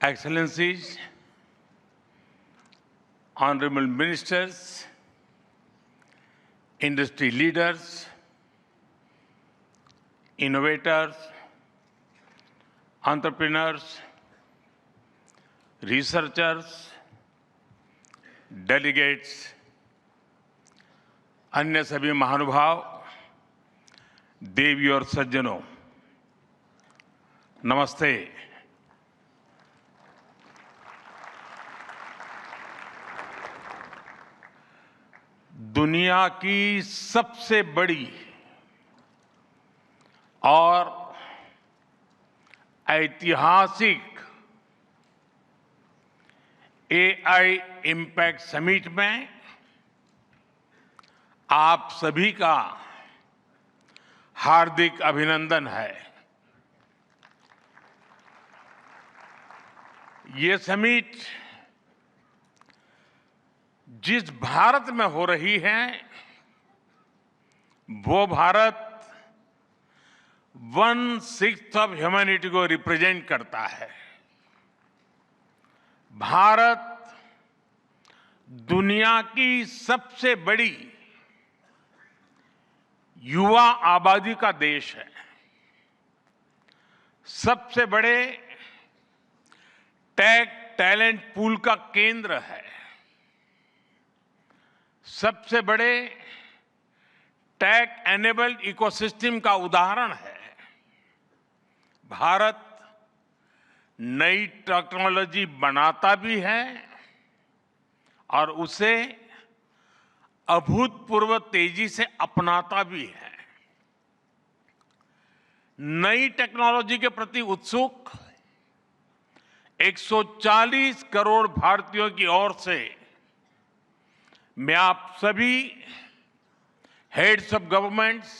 Excellencies, Honorable Ministers, industry leaders, innovators, entrepreneurs, researchers, delegates, अन्य सभी महानुभाव, देवी और सज्जनों, नमस्ते। दुनिया की सबसे बड़ी और ऐतिहासिक एआई इम्पैक्ट समिट में आप सभी का हार्दिक अभिनंदन है। ये समिट जिस भारत में हो रही है, वो भारत 1/6 ऑफ ह्यूमैनिटी को रिप्रेजेंट करता है। भारत दुनिया की सबसे बड़ी युवा आबादी का देश है, सबसे बड़े टेक टैलेंट पूल का केंद्र है, सबसे बड़े टेक एनेबल्ड इकोसिस्टम का उदाहरण है। भारत नई टेक्नोलॉजी बनाता भी है और उसे अभूतपूर्व तेजी से अपनाता भी है। नई टेक्नोलॉजी के प्रति उत्सुक 140 करोड़ भारतीयों की ओर से मैं आप सभी heads of governments,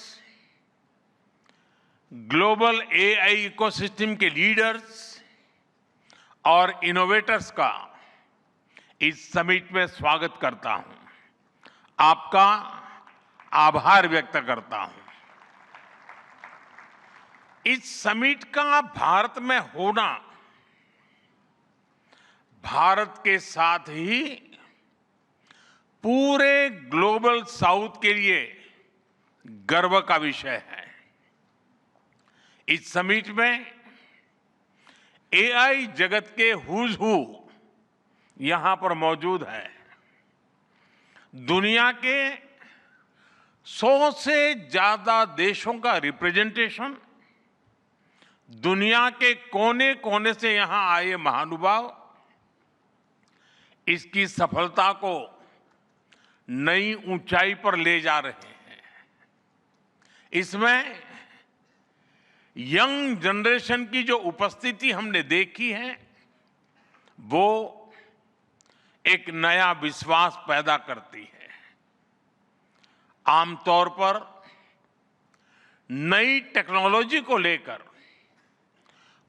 global AI ecosystem के लीडर्स और इनोवेटर्स का इस समिट में स्वागत करता हूं, आपका आभार व्यक्त करता हूं। इस समिट का भारत में होना भारत के साथ ही पूरे ग्लोबल साउथ के लिए गर्व का विषय है। इस समिट में एआई जगत के हुज हू यहां पर मौजूद है। दुनिया के 100 से ज्यादा देशों का रिप्रेजेंटेशन, दुनिया के कोने कोने से यहां आए महानुभाव इसकी सफलता को नई ऊंचाई पर ले जा रहे हैं। इसमें यंग जनरेशन की जो उपस्थिति हमने देखी है, वो एक नया विश्वास पैदा करती है। आमतौर पर नई टेक्नोलॉजी को लेकर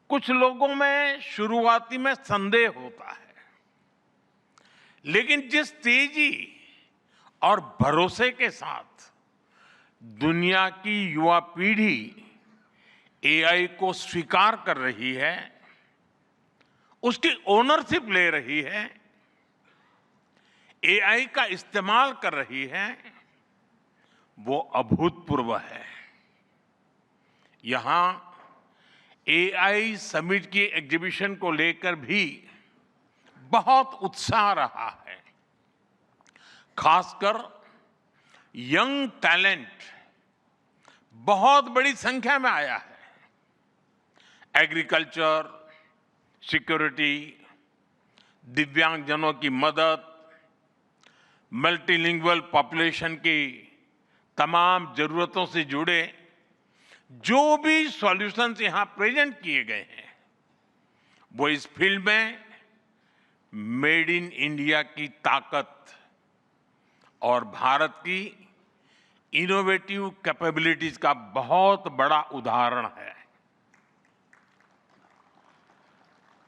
कुछ लोगों में शुरुआती में संदेह होता है, लेकिन जिस तेजी और भरोसे के साथ दुनिया की युवा पीढ़ी एआई को स्वीकार कर रही है, उसकी ओनरशिप ले रही है, एआई का इस्तेमाल कर रही है, वो अभूतपूर्व है। यहां एआई समिट की एग्जीबिशन को लेकर भी बहुत उत्साह रहा है। खासकर यंग टैलेंट बहुत बड़ी संख्या में आया है। एग्रीकल्चर, सिक्योरिटी, दिव्यांगजनों की मदद, मल्टीलिंगुअल पॉपुलेशन की तमाम जरूरतों से जुड़े जो भी सॉल्यूशंस यहां प्रेजेंट किए गए हैं, वो इस फील्ड में मेड इन इंडिया की ताकत और भारत की इनोवेटिव कैपेबिलिटीज का बहुत बड़ा उदाहरण है।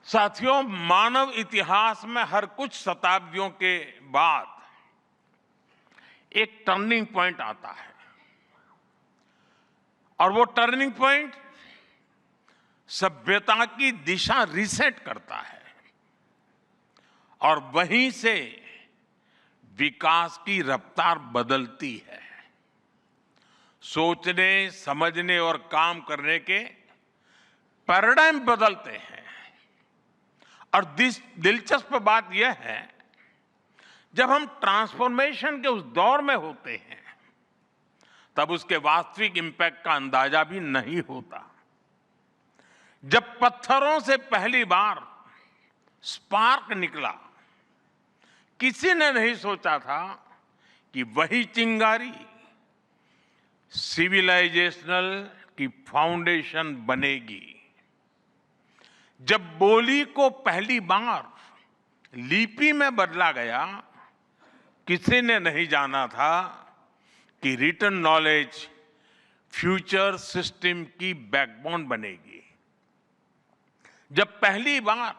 साथियों, मानव इतिहास में हर कुछ शताब्दियों के बाद एक टर्निंग पॉइंट आता है और वो टर्निंग पॉइंट सभ्यता की दिशा रीसेट करता है। और वहीं से विकास की रफ्तार बदलती है। सोचने, समझने और काम करने के पैराडाइम बदलते हैं। और दिलचस्प बात यह है, जब हम ट्रांसफॉर्मेशन के उस दौर में होते हैं तब उसके वास्तविक इंपैक्ट का अंदाजा भी नहीं होता। जब पत्थरों से पहली बार स्पार्क निकला, किसी ने नहीं सोचा था कि वही चिंगारी सिविलाइजेशनल की फाउंडेशन बनेगी। जब बोली को पहली बार लिपि में बदला गया, किसी ने नहीं जाना था कि रिटन नॉलेज फ्यूचर सिस्टम की बैकबोन बनेगी। जब पहली बार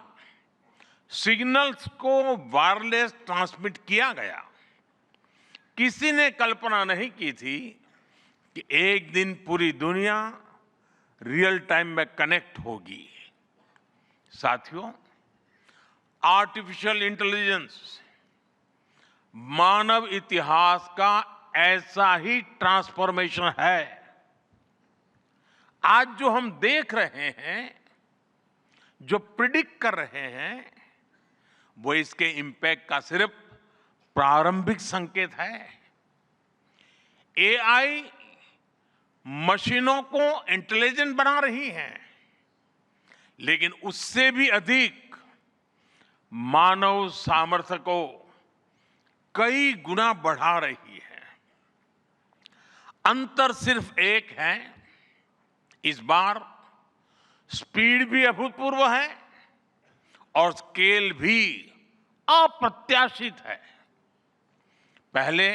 सिग्नल्स को वायरलेस ट्रांसमिट किया गया, किसी ने कल्पना नहीं की थी कि एक दिन पूरी दुनिया रियल टाइम में कनेक्ट होगी। साथियों, आर्टिफिशियल इंटेलिजेंस मानव इतिहास का ऐसा ही ट्रांसफॉर्मेशन है। आज जो हम देख रहे हैं, जो प्रिडिक्ट कर रहे हैं, वो इसके इंपैक्ट का सिर्फ प्रारंभिक संकेत है। एआई मशीनों को इंटेलिजेंट बना रही है, लेकिन उससे भी अधिक मानव सामर्थ्य को कई गुना बढ़ा रही है। अंतर सिर्फ एक है, इस बार स्पीड भी अभूतपूर्व है और स्केल भी अप्रत्याशित है। पहले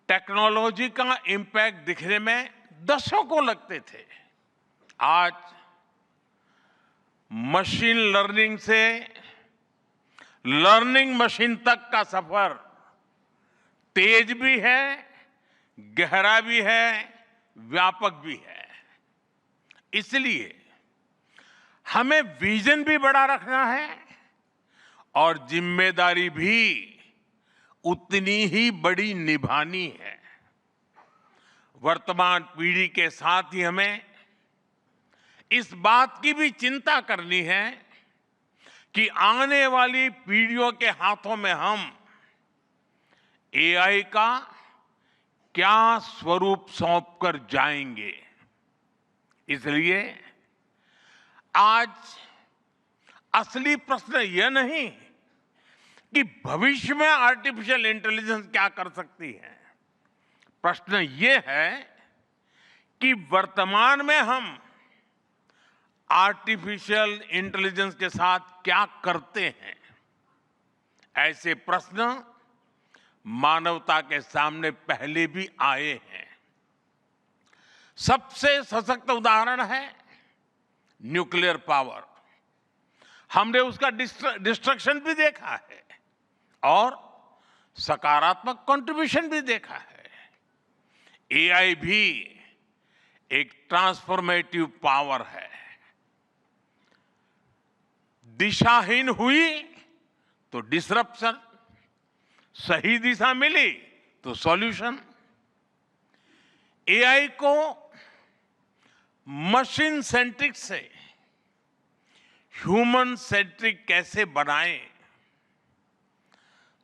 टेक्नोलॉजी का इंपैक्ट दिखने में दशकों लगते थे। आज मशीन लर्निंग से लर्निंग मशीन तक का सफर तेज भी है, गहरा भी है, व्यापक भी है। इसलिए हमें विजन भी बड़ा रखना है और जिम्मेदारी भी उतनी ही बड़ी निभानी है। वर्तमान पीढ़ी के साथ ही हमें इस बात की भी चिंता करनी है कि आने वाली पीढ़ियों के हाथों में हम एआई का क्या स्वरूप सौंपकर जाएंगे। इसलिए आज असली प्रश्न यह नहीं कि भविष्य में आर्टिफिशियल इंटेलिजेंस क्या कर सकती है। प्रश्न यह है कि वर्तमान में हम आर्टिफिशियल इंटेलिजेंस के साथ क्या करते हैं। ऐसे प्रश्न मानवता के सामने पहले भी आए हैं। सबसे सशक्त उदाहरण है न्यूक्लियर पावर। हमने उसका डिस्ट्रक्शन भी देखा है और सकारात्मक कंट्रीब्यूशन भी देखा है। एआई भी एक ट्रांसफॉर्मेटिव पावर है। दिशाहीन हुई तो डिसरप्शन, सही दिशा मिली तो सॉल्यूशन। एआई को मशीन सेंट्रिक से ह्यूमन सेंट्रिक कैसे बनाएं,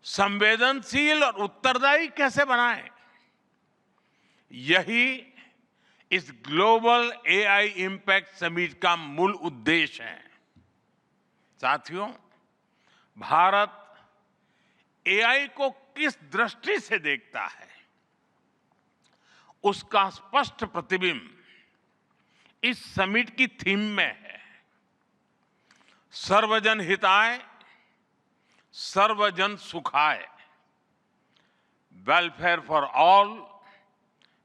संवेदनशील और उत्तरदायी कैसे बनाएं, यही इस ग्लोबल एआई इंपैक्ट समिट का मूल उद्देश्य है। साथियों, भारत एआई को किस दृष्टि से देखता है, उसका स्पष्ट प्रतिबिंब इस समिट की थीम में है। सर्वजन हिताय, सर्वजन सुखाय, welfare for all,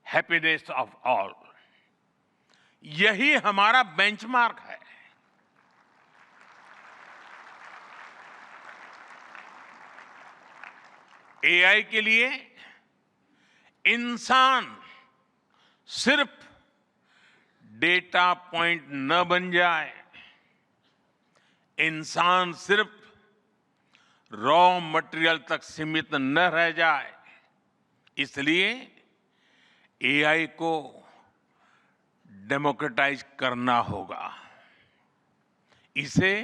happiness of all. यही हमारा बेंचमार्क है। एआई के लिए इंसान सिर्फ डेटा पॉइंट न बन जाए, इंसान सिर्फ रॉ मटेरियल तक सीमित न रह जाए, इसलिए एआई को डेमोक्रेटाइज करना होगा। इसे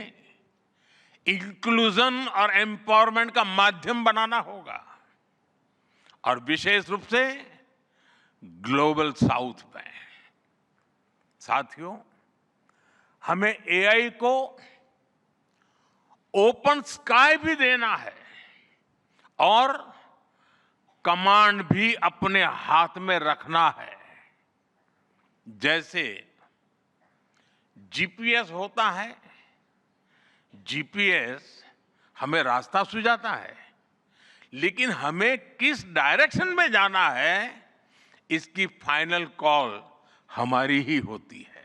इंक्लूजन और एम्पावरमेंट का माध्यम बनाना होगा और विशेष रूप से ग्लोबल साउथ में। साथियों, हमें एआई को ओपन स्काई भी देना है और कमांड भी अपने हाथ में रखना है। जैसे जीपीएस होता है, जीपीएस हमें रास्ता सुझाता है, लेकिन हमें किस डायरेक्शन में जाना है इसकी फाइनल कॉल हमारी ही होती है।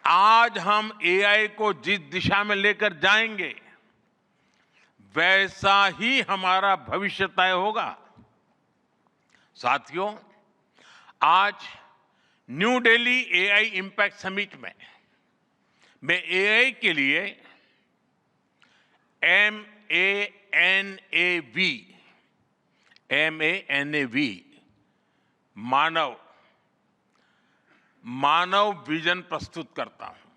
आज हम एआई को जिस दिशा में लेकर जाएंगे वैसा ही हमारा भविष्य तय होगा। साथियों, आज new Delhi AI impact summit में मैं एआई के लिए MANAV मानव विजन प्रस्तुत करता हूं।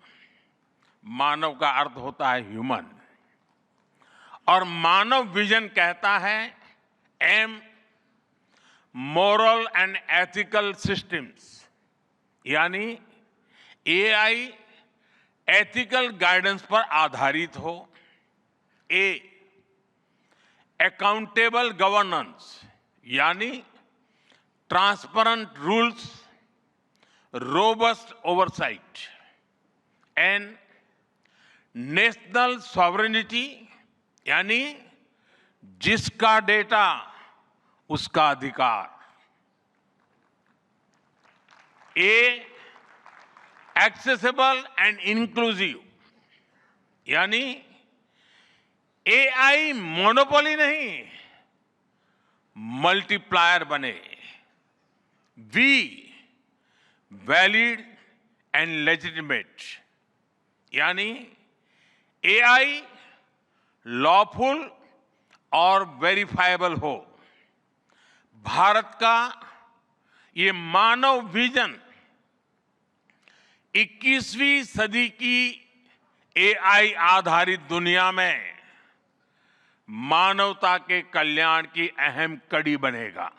मानव का अर्थ होता है ह्यूमन, और मानव विजन कहता है M, moral and ethical systems, यानी एआई एथिकल गाइडेंस पर आधारित हो। A, अकाउंटेबल गवर्नेंस, यानी transparent rules, robust oversight. N, national sovereignty, यानी जिसका डेटा उसका अधिकार। A, एक्सेसिबल एंड इंक्लूसिव, यानी एआई मोनोपोली नहीं, मल्टीप्लायर बने। V, वैलिड एंड लेजिटिमेट, यानी एआई लॉफुल और वेरीफाइबल हो। भारत का ये मानव विजन 21वीं सदी की एआई आधारित दुनिया में मानवता के कल्याण की अहम कड़ी बनेगा।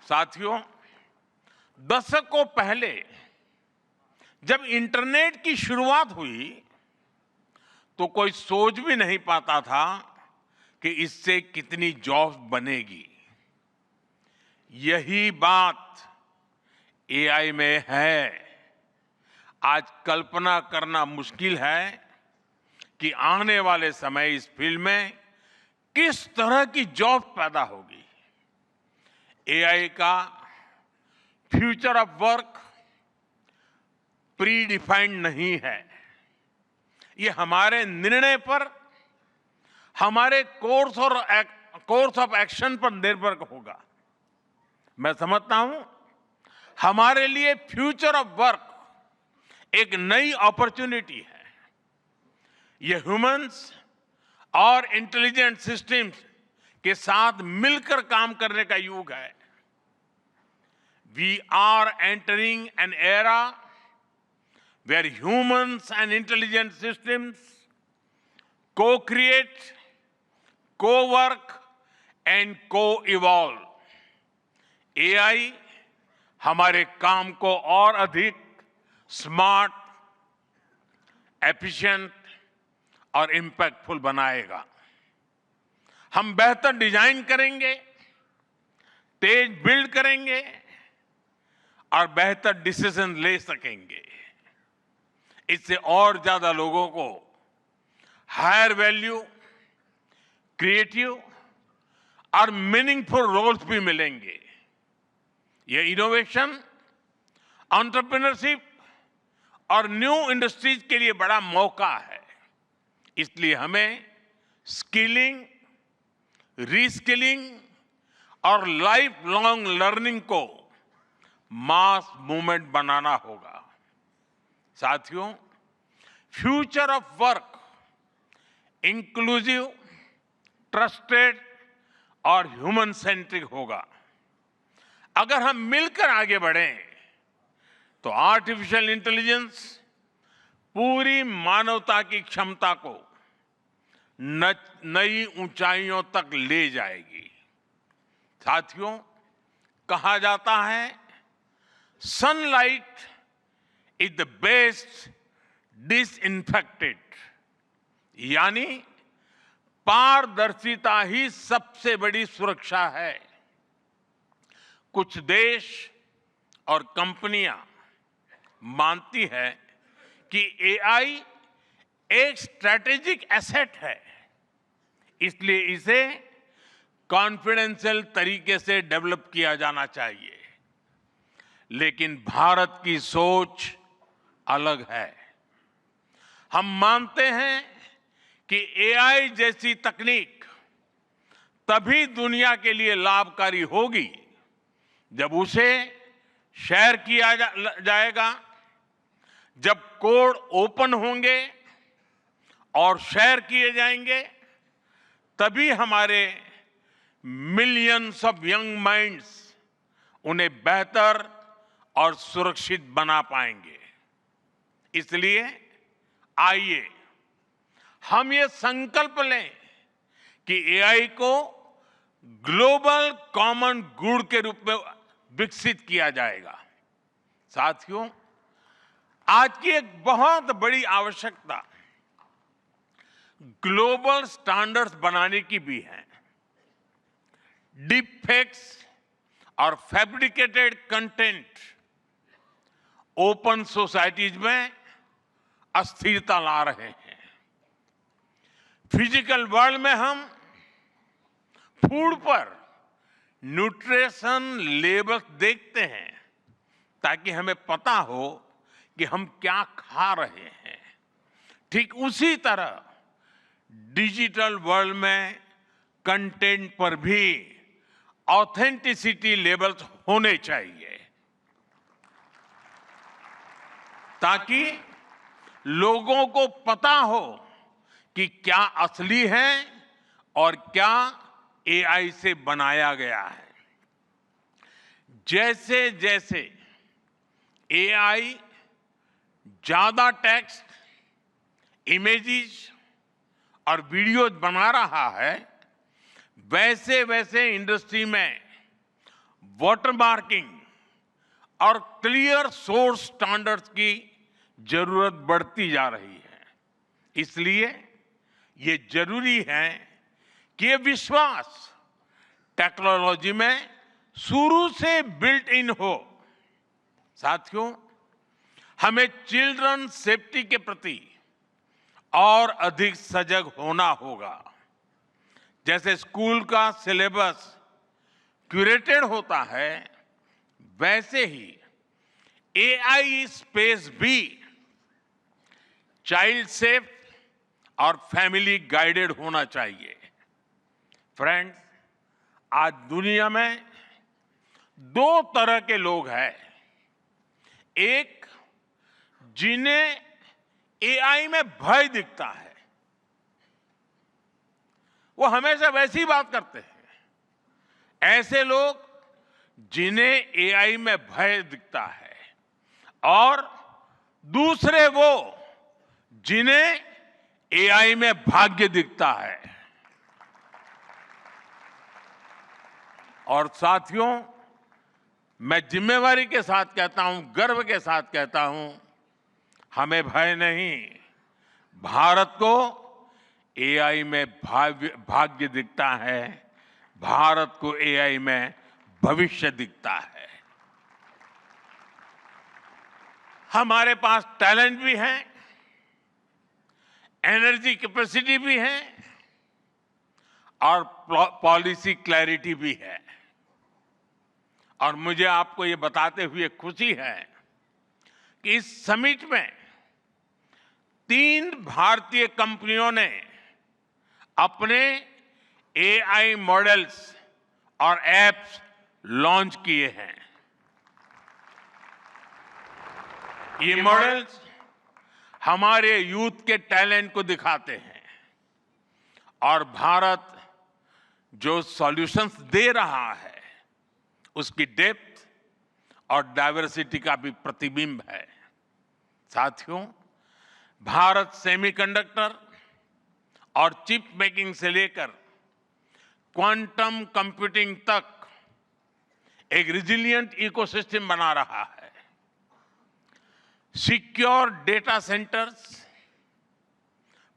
साथियों, दशकों पहले जब इंटरनेट की शुरुआत हुई तो कोई सोच भी नहीं पाता था कि इससे कितनी जॉब्स बनेगी। यही बात एआई में है। आज कल्पना करना मुश्किल है कि आने वाले समय इस फील्ड में किस तरह की जॉब पैदा होगी। एआई का future of work pre defined नहीं है। ये हमारे निर्णय पर, हमारे कोर्स ऑफ एक्शन पर निर्भर होगा। मैं समझता हूं हमारे लिए फ्यूचर ऑफ वर्क एक नई अपॉर्चुनिटी है। ये ह्यूमंस और इंटेलिजेंट सिस्टम्स के साथ मिलकर काम करने का युग है। We are entering an era where humans and intelligent systems co-create, co-work and co-evolve. AI हमारे काम को और अधिक स्मार्ट, एफिशिएंट और इंपैक्टफुल बनाएगा। हम बेहतर डिजाइन करेंगे, तेज बिल्ड करेंगे और बेहतर डिसीजन ले सकेंगे। इससे और ज्यादा लोगों को हायर वैल्यू, क्रिएटिव और मीनिंगफुल रोल्स भी मिलेंगे। ये इनोवेशन, एंटरप्रेन्योरशिप और न्यू इंडस्ट्रीज के लिए बड़ा मौका है। इसलिए हमें स्किलिंग, रीस्किलिंग और लाइफ लॉन्ग लर्निंग को मास मूवमेंट बनाना होगा। साथियों, future of work inclusive, trusted और ह्यूमन सेंट्रिक होगा। अगर हम मिलकर आगे बढ़ें तो आर्टिफिशियल इंटेलिजेंस पूरी मानवता की क्षमता को नई ऊंचाइयों तक ले जाएगी। साथियों, कहा जाता है sunlight is the best disinfectant, यानी पारदर्शिता ही सबसे बड़ी सुरक्षा है। कुछ देश और कंपनियां मानती है कि एआई एक स्ट्रैटेजिक एसेट है, इसलिए इसे कॉन्फिडेंशियल तरीके से डेवलप किया जाना चाहिए। लेकिन भारत की सोच अलग है। हम मानते हैं कि एआई जैसी तकनीक तभी दुनिया के लिए लाभकारी होगी जब उसे शेयर किया जाएगा, जब कोड ओपन होंगे और शेयर किए जाएंगे, तभी हमारे मिलियंस ऑफ यंग माइंड्स उन्हें बेहतर और सुरक्षित बना पाएंगे। इसलिए आइए हम ये संकल्प लें कि एआई को ग्लोबल कॉमन गुड के रूप में विकसित किया जाएगा। साथियों, आज की एक बहुत बड़ी आवश्यकता ग्लोबल स्टैंडर्ड्स बनाने की भी है। डीप फेक्स और फैब्रिकेटेड कंटेंट ओपन सोसाइटीज में अस्थिरता ला रहे हैं। फिजिकल वर्ल्ड में हम फूड पर न्यूट्रिशन लेबल्स देखते हैं ताकि हमें पता हो कि हम क्या खा रहे हैं। ठीक उसी तरह डिजिटल वर्ल्ड में कंटेंट पर भी ऑथेंटिसिटी लेवल्स होने चाहिए ताकि लोगों को पता हो कि क्या असली है और क्या एआई से बनाया गया है। जैसे जैसे एआई ज्यादा टेक्स्ट, इमेजेस और वीडियोज बना रहा है, वैसे वैसे इंडस्ट्री में वाटरमार्किंग और क्लियर सोर्स स्टैंडर्ड्स की जरूरत बढ़ती जा रही है। इसलिए ये जरूरी है कि ये विश्वास टेक्नोलॉजी में शुरू से बिल्ट इन हो। साथियों, हमें चिल्ड्रन सेफ्टी के प्रति और अधिक सजग होना होगा। जैसे स्कूल का सिलेबस क्यूरेटेड होता है, वैसे ही एआई स्पेस भी चाइल्ड सेफ और फैमिली गाइडेड होना चाहिए। फ्रेंड्स, आज दुनिया में दो तरह के लोग हैं। एक, जिन्हें एआई में भय दिखता है, वो हमेशा वैसी बात करते हैं। ऐसे लोग जिन्हें एआई में भय दिखता है, और दूसरे वो जिन्हें एआई में भाग्य दिखता है। और साथियों, मैं जिम्मेवारी के साथ कहता हूं, गर्व के साथ कहता हूं, हमें भय नहीं, भारत को एआई में भाग्य दिखता है, भारत को एआई में भविष्य दिखता है। हमारे पास टैलेंट भी है, एनर्जी कैपेसिटी भी है और पॉलिसी क्लैरिटी भी है। और मुझे आपको ये बताते हुए खुशी है कि इस समिट में 3 भारतीय कंपनियों ने अपने एआई मॉडल्स और एप्स लॉन्च किए हैं। ये मॉडल्स हमारे यूथ के टैलेंट को दिखाते हैं और भारत जो सॉल्यूशंस दे रहा है उसकी डेप्थ और डाइवर्सिटी का भी प्रतिबिंब है। साथियों, भारत सेमीकंडक्टर और चिप मेकिंग से लेकर क्वांटम कंप्यूटिंग तक एक रिजिलिएंट इकोसिस्टम बना रहा है। सिक्योर डेटा सेंटर्स,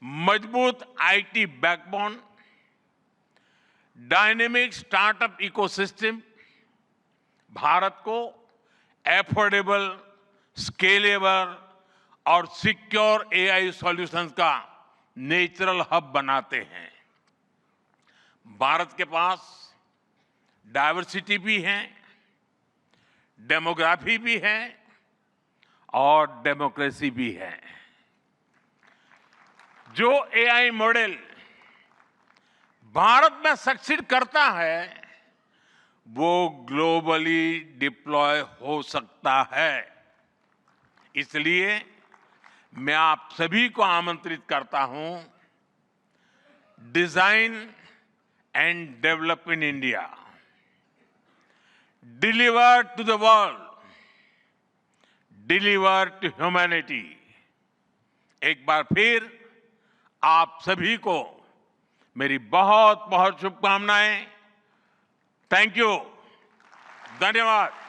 मजबूत IT backbone, dynamic startup ecosystem Bharat को एफोर्डेबल, स्केलेबल और सिक्योर एआई सॉल्यूशंस का नेचुरल हब बनाते हैं। भारत के पास डाइवर्सिटी भी है, डेमोग्राफी भी है और डेमोक्रेसी भी है। जो एआई मॉडल भारत में सक्सीड करता है वो ग्लोबली डिप्लॉय हो सकता है। इसलिए मैं आप सभी को आमंत्रित करता हूं, design and develop in India, deliver to the world, deliver to humanity. एक बार फिर आप सभी को मेरी बहुत बहुत शुभकामनाएं। थैंक यू, धन्यवाद।